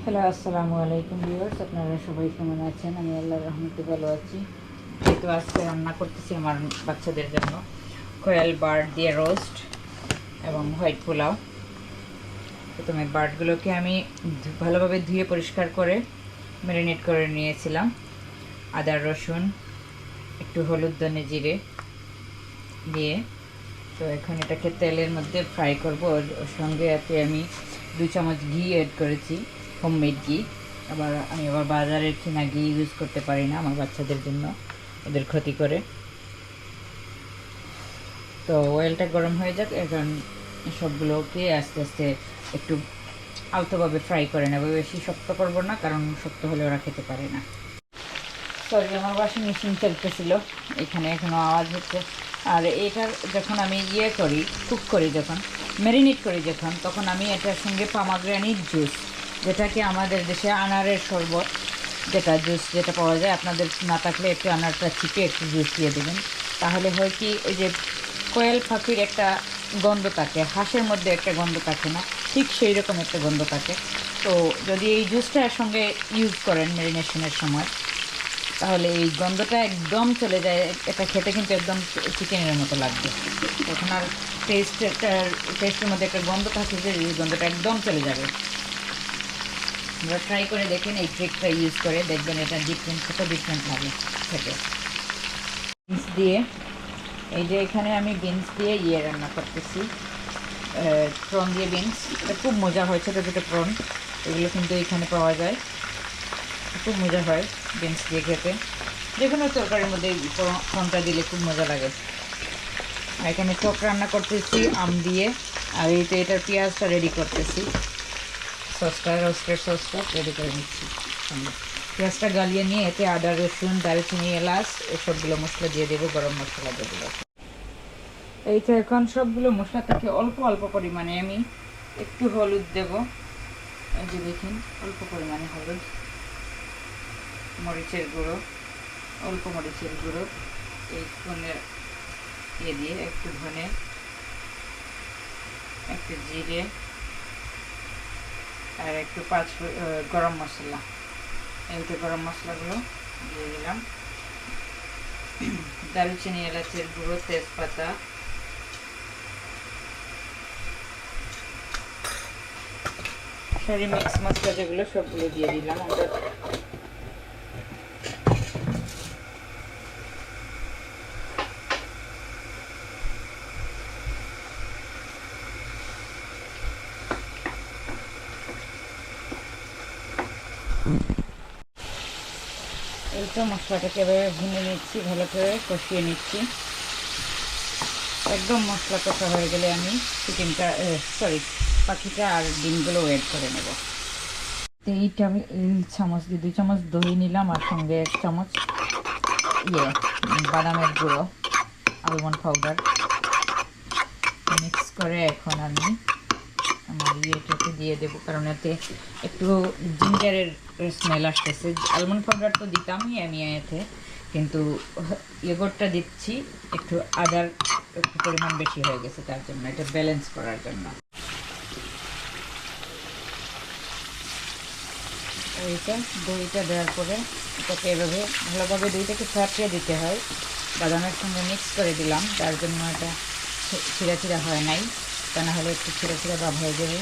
Hello, আসসালামু আলাইকুম viewers. আপনারা সবাই কেমন আছেন? আমি আল্লাহর রহমতে ভালো আছি। তো আজকে রান্না করতেছি আমার বাচ্চাদের জন্য কোয়েল বার্ড দিয়ে রোস্ট এবং হোয়াইট পোলাও। প্রথমে বার্ডগুলোকে আমি ভালোভাবে ধুয়ে পরিষ্কার করে ম্যারিনেট করে নিয়েছিলাম। আদা, রসুন, একটু হলুদ, ধনে, জিরে দিয়ে। তো এখন এটাকে তেলের মধ্যে ফ্রাই করব। ওর সঙ্গে এতে আমি 2 চামচ ঘি অ্যাড করেছি, হোমমেড ঘি। আমি বাজারের কিনা ঘি ইউজ করতে পারি না আমার বাচ্চাদের জন্য, ওদের ক্ষতি করে। তো অয়েলটা গরম হয়ে যাক, এখন সবগুলোকে আস্তে আস্তে একটু আলতোভাবে ফ্রাই করে নেব। বেশি শক্ত করব না, কারণ শক্ত হলে ওরা খেতে পারে না। সরি, আমার ওয়াশিং মেশিন চলতেছিল, এখানে এখনও আওয়াজ হচ্ছে। আর এটার যখন আমি কুক করি, যখন ম্যারিনেট করি তখন আমি এটার সঙ্গে পমগ্রেনেট জুস, যেটাকে আমাদের দেশে আনারের শরবত যেটা পাওয়া যায়, আপনাদের না থাকলে একটু আনারটা চিপে একটু জুস দিয়ে দেবেন। তাহলে হয় কি, ওই যে কোয়েল পাখির একটা গন্ধ থাকে, হাঁসের মধ্যে একটা গন্ধ থাকে না, ঠিক সেই রকম একটা গন্ধ থাকে। তো যদি এই জুসটার সঙ্গে ইউজ করেন ম্যারিনেশনের সময়, তাহলে এই গন্ধটা একদম চলে যায়। এটা খেতে কিন্তু একদম চিকেনের মতো লাগবে। তখন আর টেস্টের মধ্যে একটা গন্ধ থাকে, যে এই গন্ধটা একদম চলে যাবে। আপনারা ট্রাই করে দেখেন, এই ট্রিকটা ইউজ করে দেখবেন এটা কত ডিফারেন্ট লাগে খেতে। বিনস দিয়ে, এই যে এখানে আমি বিনস দিয়ে রান্না করতেছি, প্রন দিয়ে বিনস। এটা খুব মজা হয়, ছোটো ছোটো প্রন, এগুলো কিন্তু এখানে পাওয়া যায়। খুব মজা হয় বিনস দিয়ে খেতে। যে কোনো তরকারির মধ্যে প্রনটা দিলে খুব মজা লাগে। আর এখানে টক রান্না করতেছি আম দিয়ে। আর এই তো এটার পেঁয়াজটা রেডি করতেছি, রোস্টের সসটা রেডি করে নিচ্ছি। পেঁয়াজটা গালিয়ে নিয়ে এতে আদা, রসুন, দারুচিনি, এলাচ এসবগুলো মশলা দিয়ে দেবো, গরম মশলা যেগুলো। এই তো এখন সবগুলো মশলা থেকে অল্প অল্প পরিমাণে আমি একটু হলুদ দেব। এই যে দেখুন, অল্প পরিমাণে হলুদ, মরিচের গুঁড়ো, অল্প মরিচের গুঁড়ো, এই ধনে দিয়ে একটু ধনে, একটু জিরে, আর একটু গরম মশলা। এই তো গরম মশলাগুলো দিয়ে দিলাম। দারুচিনি, এলাচের গুঁড়ো, তেজপাতা, সরি মিক্স মশলা যেগুলো সবগুলো দিয়ে দিলাম আমরা। এই তো মশলাটাকে এভাবে ভুনে নিচ্ছি, ভালো করে কষিয়ে নিচ্ছি। একদম মশলা কষা হয়ে গেলে আমি পাখিটা আর ডিমগুলো অ্যাড করে নেব। এইটা আমি 2 চামচ দই নিলাম, আর সঙ্গে 1 চামচ বাদামের গুঁড়ো, আলমন্ড পাউডার মিক্স করে এখন আমি আমার ইয়েটাকে দিয়ে দেবো, কারণ এতে একটু জিঞ্জারের স্মেল আসতেছে। আলমন্ড পাউডার তো দিতামই আমি এতে, কিন্তু ইয়োগর্টটা দিচ্ছি, একটু আদার একটু পরিমাণ বেশি হয়ে গেছে, তার জন্য এটা ব্যালেন্স করার জন্য। দইটা দেওয়ার পরে এটাকে এভাবে ভালোভাবে দইটাকে ফাটিয়ে দিতে হয়। বাদামের সঙ্গে মিক্স করে দিলাম, তার জন্য এটা ছিঁড়া হয় নাই, তা না হলে একটু ছিঁড়া ভাব হয়ে যাবে।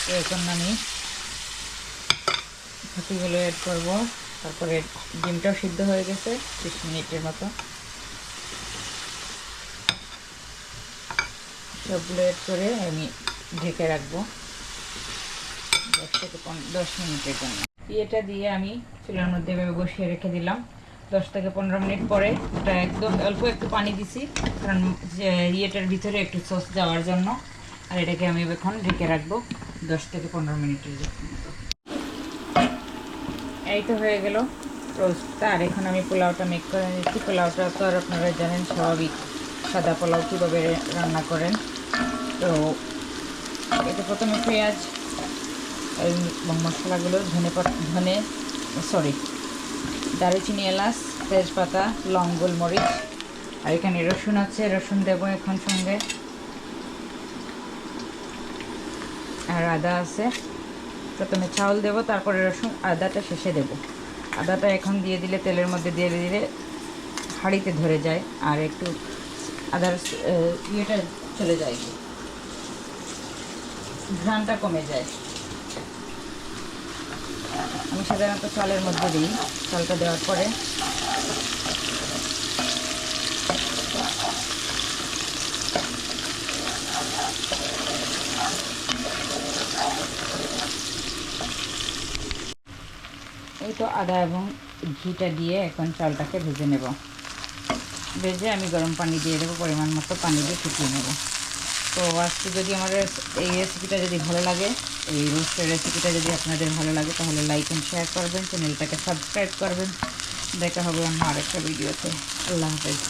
তো এখন আমি ফাঁকিগুলো অ্যাড করবো। তারপরে ডিমটাও সিদ্ধ হয়ে গেছে 20 মিনিটের মতো। সবগুলো অ্যাড করে আমি ঢেকে রাখবো 10 মিনিটের জন্য। এটা দিয়ে আমি চুলার মধ্যে এভাবে বসিয়ে রেখে দিলাম। 10 থেকে 15 মিনিট পরে এটা একদম অল্প একটু পানি দিছি, কারণ ইয়েটার ভিতরে একটু সস যাওয়ার জন্য। আর এটাকে আমি এখন ঢেকে রাখবো 10 থেকে 15 মিনিটের মতো। এই তো হয়ে গেল রোস্টটা। আর এখন আমি পোলাওটা মেক করে নিচ্ছি। পোলাওটা তো আর আপনারা জানেন, স্বাভাবিক সাদা পোলাও কীভাবে রান্না করেন। তো এটা প্রথমে পেঁয়াজ এবং মশলাগুলো দারুচিনি, এলাচ, তেজপাতা, লং, গোলমরিচ, আর এখানে রসুন আছে, রসুন দেবো এখন সঙ্গে। আর আদা আছে। প্রথমে চাউল দেব, তারপরে রসুন, আদাটা শেষে দেব। আদাটা এখন দিয়ে দিলে, তেলের মধ্যে দিয়ে দিলে হাঁড়িতে ধরে যায় আর একটু আদার ইয়েটা চলে যায়, ঘ্রাণটা কমে যায়। আমি সাধারণত চালের মধ্যে দিই। চালটা দেওয়ার পরে এই তো আদা এবং ঘিটা দিয়ে এখন চালটাকে ভেজে নেব। ভেজে আমি গরম পানি দিয়ে দেবো, পরিমাণ মতো পানি দিয়ে ফুটিয়ে নেব। তো আজকে যদি আমার এই রেসিপিটা যদি ভালো লাগে, এই রোস্টের রেসিপিটা যদি আপনাদের ভালো লাগে, তাহলে লাইক অ্যান্ড শেয়ার করবেন, চ্যানেলটাকে সাবস্ক্রাইব করবেন। দেখা হবে অন্য আরেকটা ভিডিওতে। আল্লাহ হাফেজ।